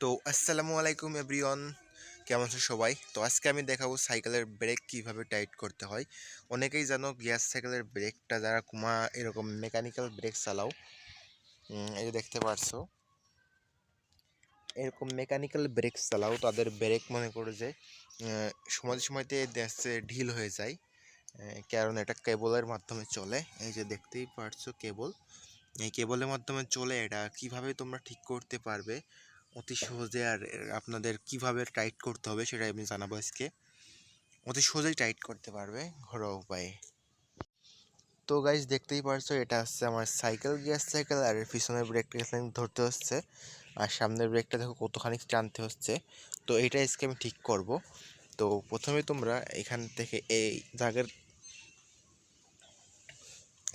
তো আসসালামু আলাইকুম এভরিওয়ান, কেমন আছো সবাই? তো আজকে আমি দেখাবো সাইকেলের ব্রেক কিভাবে টাইট করতে হয়। অনেকেই জানো গিয়ার সাইকেলের ব্রেকটা যারা এরকম মেকানিক্যাল ব্রেক চালাও, এই যে দেখতে পারছো, এরকম মেকানিক্যাল ব্রেক চালাও তাদের ব্রেক মনে করো যে সময় সময়তে দেখছে ঢিল হয়ে যায়। কারণ এটা কেবলের মাধ্যমে চলে। এই যে দেখতেই পারছো কেবল, এই কেবলের মাধ্যমে চলে। এটা কিভাবে তোমরা ঠিক করতে পারবে অতি সহজে, আর আপনাদের কিভাবে টাইট করতে হবে সেটা আমি জানাবো আজকে। অতি সহজেই টাইট করতে পারবে ঘরোয়া উপায়ে। তো গাইজ দেখতেই পারছো, এটা হচ্ছে আমার সাইকেল, গিয়ার সাইকেল, আর এর পিছনের ব্রেকটা ধরতে হচ্ছে, আর সামনের ব্রেকটা দেখো কতখানি টানতে হচ্ছে। তো এইটা আজকে আমি ঠিক করব। তো প্রথমে তোমরা এখান থেকে এই জায়গার,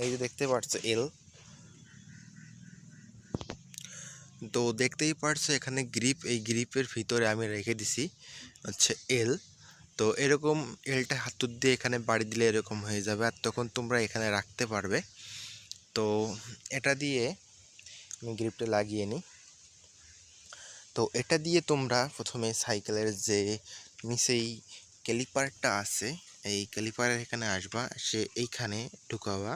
এই যে দেখতে পাচ্ছ এল, তো দেখতেই পারছো এখানে গ্রিপ, এই গ্রিপের ভিতরে আমি রেখে দিছি হচ্ছে এল। তো এরকম এলটা হাতুর দিয়ে এখানে বাড়ি দিলে এরকম হয়ে যাবে, আর তখন তোমরা এখানে রাখতে পারবে। তো এটা দিয়ে আমি গ্রিপটা লাগিয়ে নিই। তো এটা দিয়ে তোমরা প্রথমে সাইকেলের যে নিচেই ক্যালিপারটা আছে, এই ক্যালিপারের এখানে আসবা, সে এইখানে ঢুকাবা।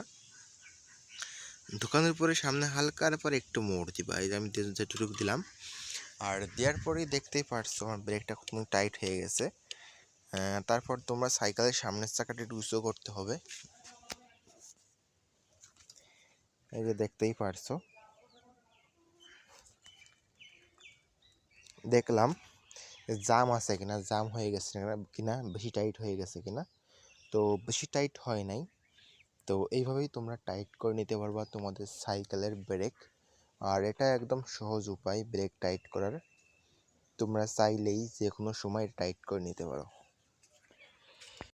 ঢুকানোর পরে সামনে হালকার পর একটু মোড় দিবা, এই যে আমি যেটুকু দিলাম। আর দেওয়ার পরেই দেখতেই পারছো আমার ব্রেকটা কত টাইট হয়ে গেছে। তারপর তোমরা সাইকেলের সামনের চাকাটা একটু উঁচু করতে হবে। এই যে দেখতেই পারছো, দেখলাম জাম আছে কিনা, জাম হয়ে গেছে কিনা, বেশি টাইট হয়ে গেছে কিনা। তো বেশি টাইট হয় নাই। তো এইভাবেই তোমরা টাইট করে নিতে পারবা তোমাদের সাইকেলের ব্রেক। আর এটা একদম সহজ উপায় ব্রেক টাইট করার। তোমরা চাইলেই যে কোনো সময় টাইট করে নিতে পারো।